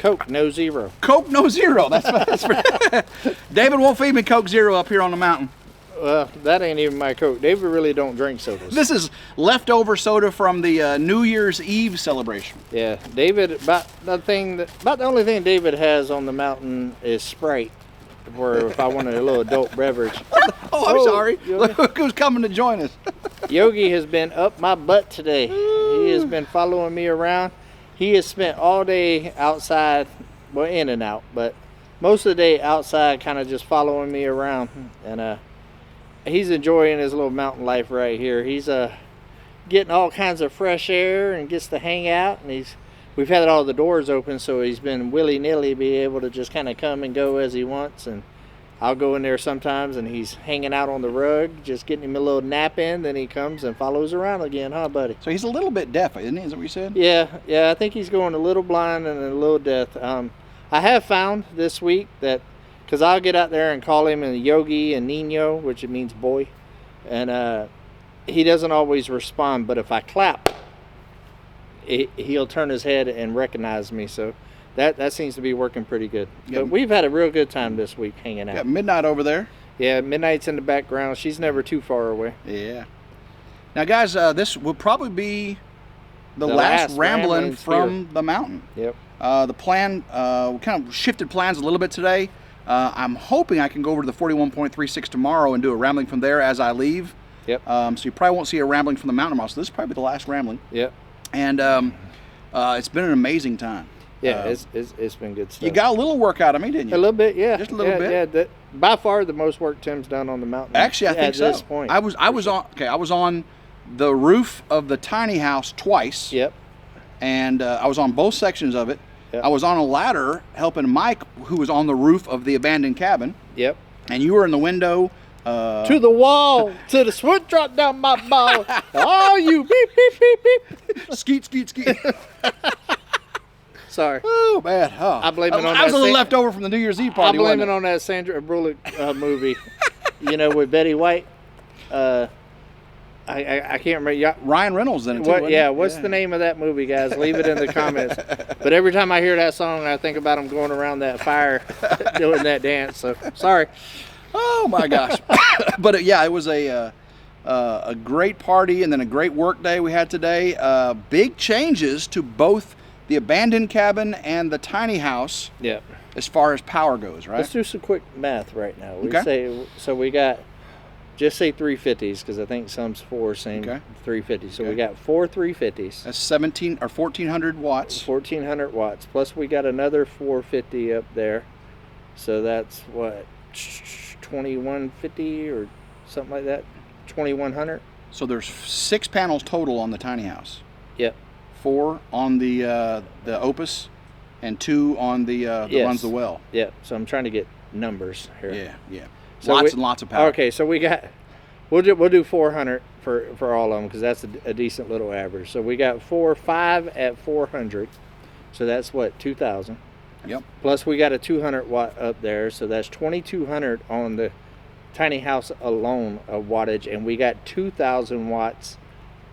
Coke, no zero. Coke, no zero. That's David won't feed me Coke Zero up here on the mountain. Well, that ain't even my Coke. David really don't drink sodas. This is leftover soda from the New Year's Eve celebration. Yeah, David, about the only thing David has on the mountain is Sprite, where if I wanted a little adult beverage. Oh, I'm sorry. Yogi. Look who's coming to join us. Yogi has been up my butt today. He has been following me around. He has spent all day outside, well, in and out, but most of the day outside, kind of just following me around. And he's enjoying his little mountain life right here. He's getting all kinds of fresh air and gets to hang out. And we've had all the doors open, so he's been willy-nilly be able to just kind of come and go as he wants. And I'll go in there sometimes, and he's hanging out on the rug, just getting him a little nap in. Then he comes and follows around again, huh, buddy? So he's a little bit deaf, isn't he? Is that what you said? Yeah. I think he's going a little blind and a little deaf. I have found this week that, because I'll get out there and call him in Yogi and Nino, which it means boy, and he doesn't always respond. But if I clap, he'll turn his head and recognize me. So that seems to be working pretty good. Yeah. But we've had a real good time this week hanging out. Got Midnight over there. Yeah, Midnight's in the background. She's never too far away. Yeah. Now, guys, this will probably be the last rambling from the mountain. Yep. The plan, we kind of shifted plans a little bit today. I'm hoping I can go over to the 41.36 tomorrow and do a rambling from there as I leave. Yep. So you probably won't see a rambling from the mountain tomorrow. So this is probably the last rambling. Yep. And it's been an amazing time. Yeah, it's been good stuff. You got a little work out of me, didn't you? A little bit, yeah. Just a little bit. Yeah, by far the most work Tim's done on the mountain. Actually, I think so. At this point. I was on the roof of the tiny house twice. Yep. And I was on both sections of it. Yep. I was on a ladder helping Mike, who was on the roof of the abandoned cabin. Yep. And you were in the window. To the wall, to the sweat drop down my ball. Oh, you beep, beep, beep, beep. Skeet, skeet, skeet. Sorry. Oh, man. Oh. I blame it on I was a little left over from the New Year's Eve party. I blame it on that Sandra Bullock movie, with Betty White. I can't remember. Ryan Reynolds in it, what's the name of that movie, guys? Leave it in the comments. But every time I hear that song, I think about him going around that fire doing that dance. So, sorry. Oh, my gosh. But, it was a great party and then a great work day we had today. Big changes to both the abandoned cabin and the tiny house. Yep. As far as power goes, right? Let's do some quick math right now. Okay. We got, just say 350s, because I think some's 4 saying 350. So we got 4 350s. That's 1,400 watts. 1,400 watts. Plus we got another 450 up there. So that's what, 2,150 or something like that? 2,100. So there's 6 panels total on the tiny house. Yep. 4 on the Opus, and 2 on the that runs the well. Yeah. So I'm trying to get numbers here. Yeah. So lots and lots of power. Okay, so we'll do 400 for all of them, because that's a decent little average. So we got 5 at 400. So that's what, 2,000. Yep. Plus we got a 200 watt up there, so that's 2,200 on the tiny house alone of wattage, and we got 2,000 watts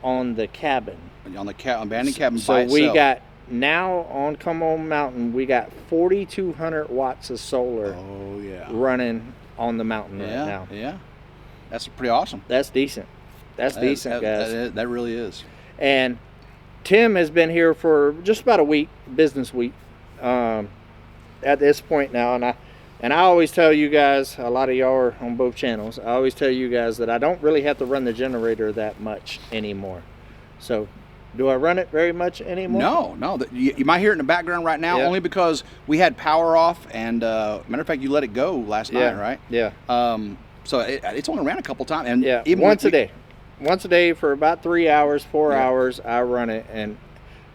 on the cabin. On the abandoned cabin so by itself. We got, now on Come On Mountain, we got 4,200 watts of solar running on the mountain right now. Yeah. That's pretty awesome. That's decent. That's decent, guys. That really is. And Tim has been here for just about a week, business week, at this point now. And I always tell you guys, a lot of y'all are on both channels, I always tell you guys that I don't really have to run the generator that much anymore. So, do I run it very much anymore? No. You might hear it in the background right now, only because we had power off, and matter of fact, you let it go last night, right? Yeah. So it's only ran a couple times, and even once a day for about 3 hours, 4 hours, I run it. And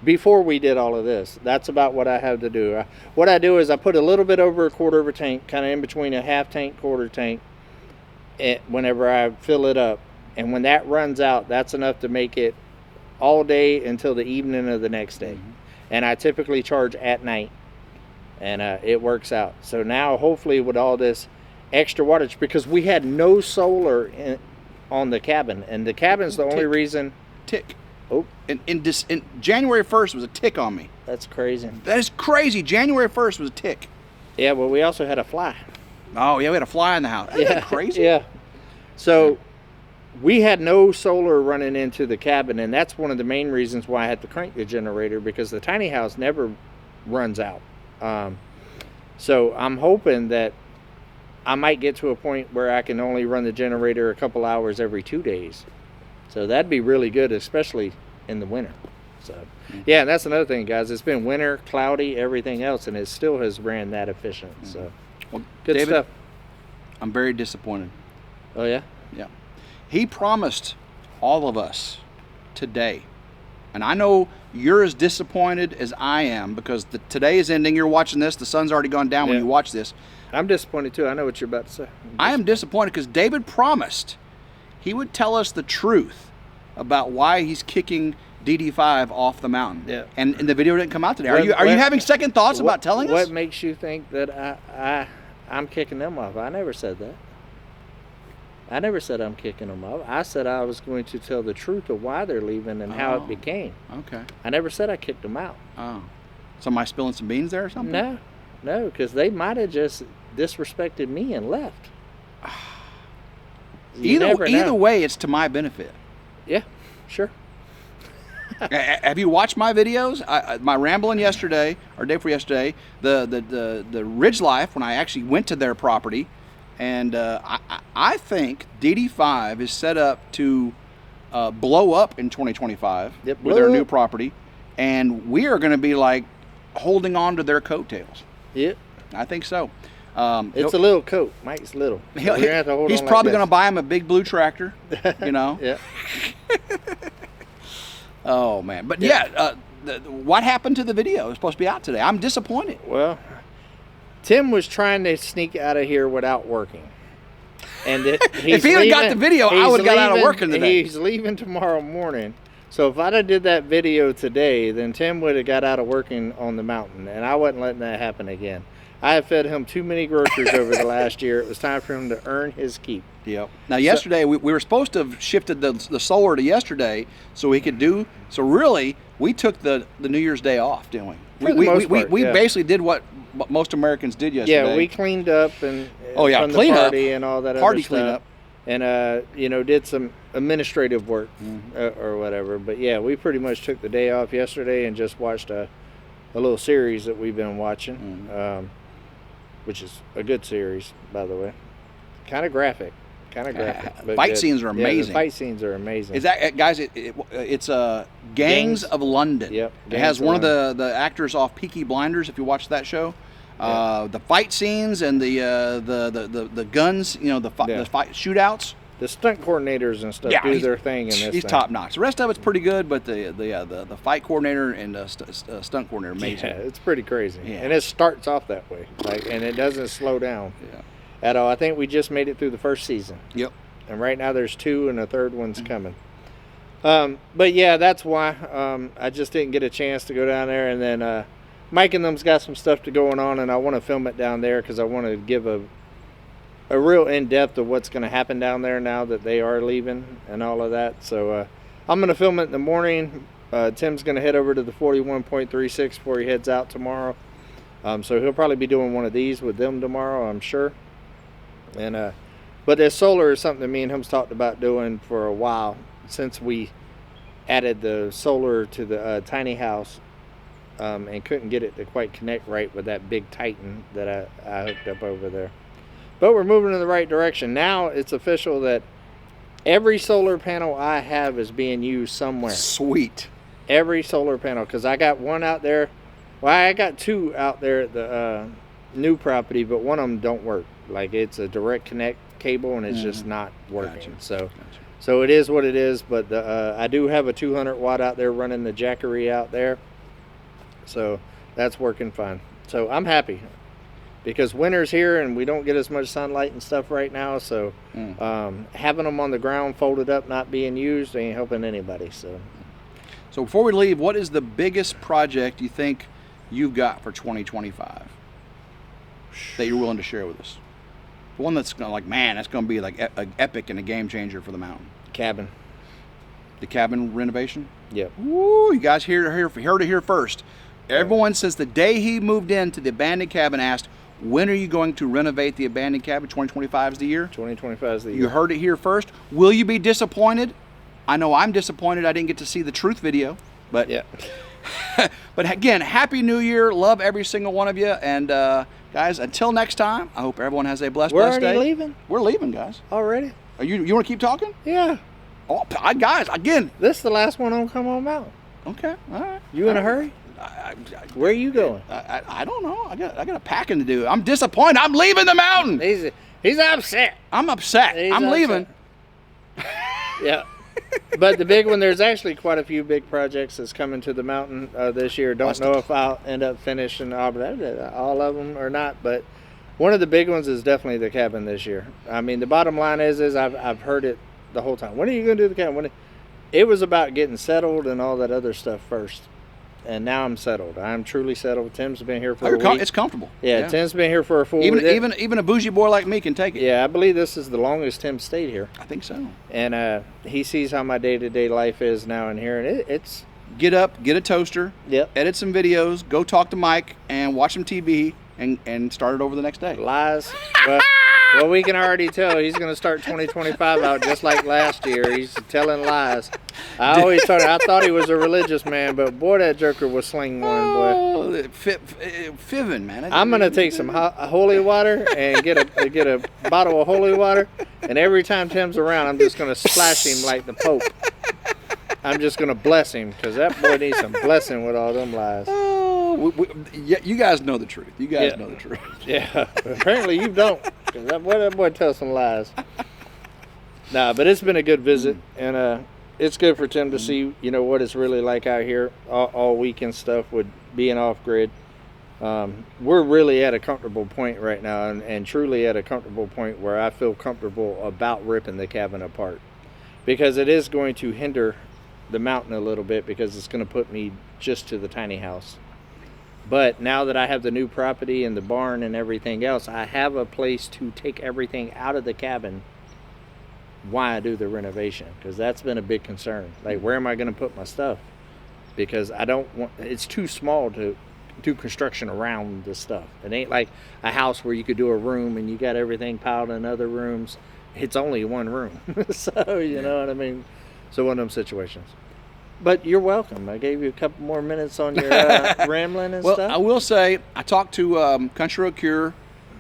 before we did all of this, that's about what I have to do. What I do is I put a little bit over a quarter of a tank, kind of in between a half tank, quarter tank, whenever I fill it up. And when that runs out, that's enough to make it all day until the evening of the next day. And I typically charge at night, and it works out. So now hopefully with all this extra wattage, because we had no solar on the cabin, and the cabin's the only reason. Oh, In January 1st was a tick on me. that's crazy. That is crazy. January 1st was a tick. Yeah, well, we also had a fly. Oh, yeah, we had a fly in the house. Isn't that crazy? Yeah. So we had no solar running into the cabin, and that's one of the main reasons why I had to crank the generator, because the tiny house never runs out. So I'm hoping that I might get to a point where I can only run the generator a couple hours every 2 days. So that'd be really good, especially in the winter. So yeah, and that's another thing, guys. It's been winter, cloudy, everything else, and it still has ran that efficient. So Well, good David, stuff. I'm very disappointed. Oh yeah? Yeah. He promised all of us today, and I know you're as disappointed as I am, because today is ending. You're watching this. The sun's already gone down when Yeah. you watch this. I'm disappointed too. I know what you're about to say. I am disappointed because David promised he would tell us the truth about why he's kicking DD5 off the mountain. Yeah. And the video didn't come out today. Are you What- having second thoughts about telling us? What makes you think that I'm kicking them off? I never said that. I never said I'm kicking them off. I said I was going to tell the truth of why they're leaving and how Oh. it became. Okay. I never said I kicked them out. Oh. So am I spilling some beans there or something? No, because they might have just disrespected me and left. You never know. Either way, it's to my benefit. Yeah, sure. Have you watched my videos? My rambling yesterday, or day before yesterday, the RidgeLife, when I actually went to their property, and I think DD5 is set up to blow up in 2025 Yep, with their blow new up. property, and we are going to be like holding on to their coattails. Yep. I think so. It's a little coat. Mike's little. So we're gonna have to hold he's on like probably this. going to buy him a big blue tractor, you know. Yeah. Oh man, but what happened to the video? It's supposed to be out today. I'm disappointed. Well, Tim was trying to sneak out of here without working. And If he had got the video, I would have got out of working today. He's leaving tomorrow morning. So if I'd have did that video today, then Tim would have got out of working on the mountain, and I wasn't letting that happen again. I have fed him too many groceries over the last year. It was time for him to earn his keep. Yep. Now, yesterday, we were supposed to have shifted the solar to yesterday so we could do, so really, we took the New Year's Day off, didn't we? For the most part, We yeah. basically did what most Americans did yesterday. Yeah, we cleaned up and from clean the up. party and all that Party other stuff. cleanup. And did some administrative work or whatever. But yeah, we pretty much took the day off yesterday and just watched a little series that we've been watching, which is a good series, by the way. Kind of graphic. But Fight good. scenes are Yeah, amazing. the fight scenes are amazing. Is that, guys, it's Gangs of London. Yep, It Gangs has of one of the actors off Peaky Blinders, if you watch that show. The fight scenes and the guns, the fight shootouts. The stunt coordinators and stuff do their thing in this He's thing. top notch. The rest of it's pretty good, but the fight coordinator and stunt coordinator, amazing. Yeah, it's pretty crazy. Yeah. And it starts off that way. And it doesn't slow down at all. I think we just made it through the first season. Yep. And right now there's 2 and a third one's coming. But yeah, that's why I just didn't get a chance to go down there. And then Mike and them's got some stuff going on, and I want to film it down there because I want to give a real in-depth of what's going to happen down there now that they are leaving and all of that. So I'm going to film it in the morning. Tim's going to head over to the 41.36 before he heads out tomorrow. So he'll probably be doing one of these with them tomorrow, I'm sure. And but the solar is something that me and him's talked about doing for a while since we added the solar to the tiny house, and couldn't get it to quite connect right with that big Titan that I hooked up over there. But we're moving in the right direction. Now it's official that every solar panel I have is being used somewhere. Sweet. Every solar panel, because I got one out there. Well, I got 2 out there at the new property, but one of them don't work. Like, it's a direct connect cable and it's just not working. Gotcha. So it is what it is. But I do have a 200 watt out there running the Jackery out there, so that's working fine. So I'm happy because winter's here and we don't get as much sunlight and stuff right now. So having them on the ground folded up, not being used, ain't helping anybody. So before we leave, what is the biggest project you think you've got for 2025 that you're willing to share with us? One that's gonna, like, man, that's going to be like epic and a game changer for the mountain. Cabin. The cabin renovation? Yep. Woo, you guys heard it here first. Everyone since the day he moved into the abandoned cabin asked, when are you going to renovate the abandoned cabin? 2025 is the year? 2025 is the year. You heard it here first. Will you be disappointed? I know I'm disappointed I didn't get to see the truth video. But yeah. But again, Happy New Year. Love every single one of you. And guys, until next time, I hope everyone has a blessed day. We're already leaving? We're leaving, guys. Already? You want to keep talking? Yeah. Oh, guys, again. This is the last one on Come On Mountain. Okay, all right. You in a hurry? Where are you going? I don't know. I got a packing to do. I'm disappointed. I'm leaving the mountain. He's upset. I'm upset. I'm leaving. Yeah. But the big one, there's actually quite a few big projects that's coming to the mountain this year. Don't know if I'll end up finishing all of them or not, but one of the big ones is definitely the cabin this year. I mean, the bottom line is I've heard it the whole time. When are you going to do the cabin? It was about getting settled and all that other stuff first. And now I'm settled. I'm truly settled. Tim's been here for a week. It's comfortable. Yeah, Tim's been here for a full week. Even a bougie boy like me can take it. Yeah, I believe this is the longest Tim stayed here. I think so. And he sees how my day-to-day life is now in here, and it's... Get up, get a toaster, edit some videos, go talk to Mike, and watch some TV, and start it over the next day. Lies. Well, we can already tell he's going to start 2025 out just like last year. He's telling lies. I always thought he was a religious man, but boy, that joker was slinging one, boy. Fibbing, man. I'm going to take some holy water and get a bottle of holy water, and every time Tim's around, I'm just going to splash him like the Pope. I'm just going to bless him, because that boy needs some blessing with all them lies. You guys know the truth. You guys know the truth. Yeah, apparently you don't, because that boy tells some lies. Nah, but it's been a good visit, and it's good for Tim to see, what it's really like out here all week and stuff with being off grid. We're really at a comfortable point right now, and truly at a comfortable point where I feel comfortable about ripping the cabin apart, because it is going to hinder the mountain a little bit, because it's going to put me just to the tiny house. But now that I have the new property and the barn and everything else, I have a place to take everything out of the cabin while I do the renovation, because that's been a big concern. Like, where am I going to put my stuff? Because I don't want, it's too small to do construction around the stuff. It ain't like a house where you could do a room and you got everything piled in other rooms. It's only one room. So, you know what I mean? So one of them situations. But you're welcome. I gave you a couple more minutes on your rambling and stuff. Well, I will say, I talked to Country Road Cure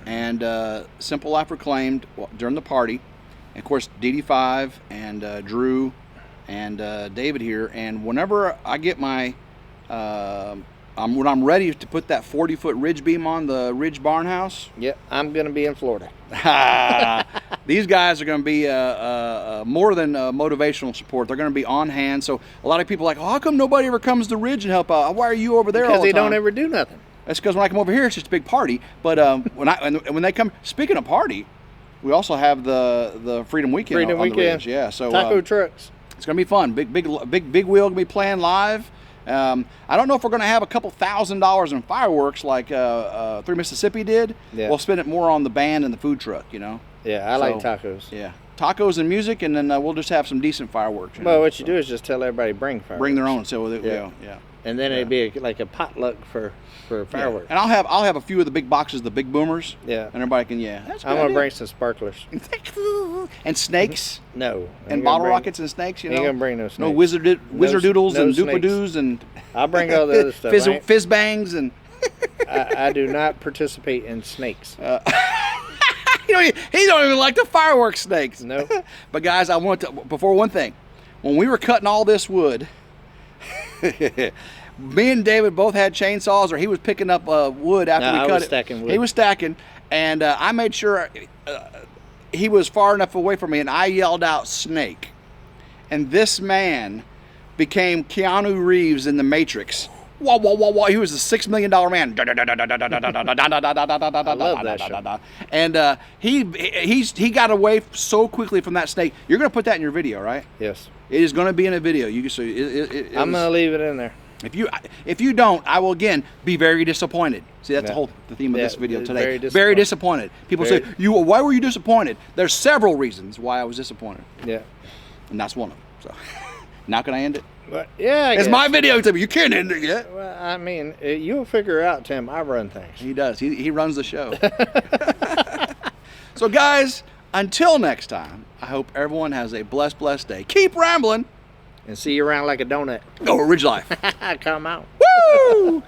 and Simple Life Reclaimed during the party. And of course, DD5 and Drew and David here. And whenever I get my, when I'm ready to put that 40-foot ridge beam on the Ridge Barn House. Yep, I'm going to be in Florida. These guys are going to be more than motivational support. They're going to be on hand. So a lot of people are like, oh, how come nobody ever comes to Ridge and help out? Why are you over there all the time? Because they don't ever do nothing. That's because when I come over here, it's just a big party. But when they come, speaking of party, we also have the Freedom Weekend on the Ridge. Yeah, so taco trucks. It's going to be fun. Big wheel going to be playing live. I don't know if we're going to have a couple $1,000s in fireworks like 3 Mississippi did. Yeah. We'll spend it more on the band and the food truck, Yeah, I like tacos. Yeah, tacos and music, and then we'll just have some decent fireworks. Well, what you do is just tell everybody bring fireworks. Bring their own. So yeah. And then it'd be like a potluck for fireworks. And I'll have a few of the big boxes, the big boomers. Yeah. And everybody can I'm gonna bring some sparklers. And snakes. No. And bottle rockets and snakes. Ain't gonna bring no snakes. No wizardoodles and doopadoos and. I'll bring all the other stuff. Fizz bangs and. I do not participate in snakes. He don't even like the fireworks snakes. No. But guys, I want to, before one thing, when we were cutting all this wood, me and David both had chainsaws, or he was picking up wood after we cut it. I was stacking wood. He was stacking, and I made sure he was far enough away from me, and I yelled out snake. And this man became Keanu Reeves in The Matrix. Wah, wah, wah, wah. He was a $6 million man. I love that show. And he got away so quickly from that snake. You're going to put that in your video, right? Yes. It is going to be in a video. I'm going to leave it in there. If you don't, I will again be very disappointed. See, that's the theme of this video today. Very disappointed. People say, why were you disappointed? There's several reasons why I was disappointed. Yeah. And that's one of them. So. Now can I end it? But yeah, I It's guess. my video, Tim. You can't end it yet. Well, I mean, you'll figure out, Tim. I run things. He does. He runs the show. So, guys, until next time, I hope everyone has a blessed day. Keep rambling. And see you around like a donut. Go Ridge Life. Come out. Woo!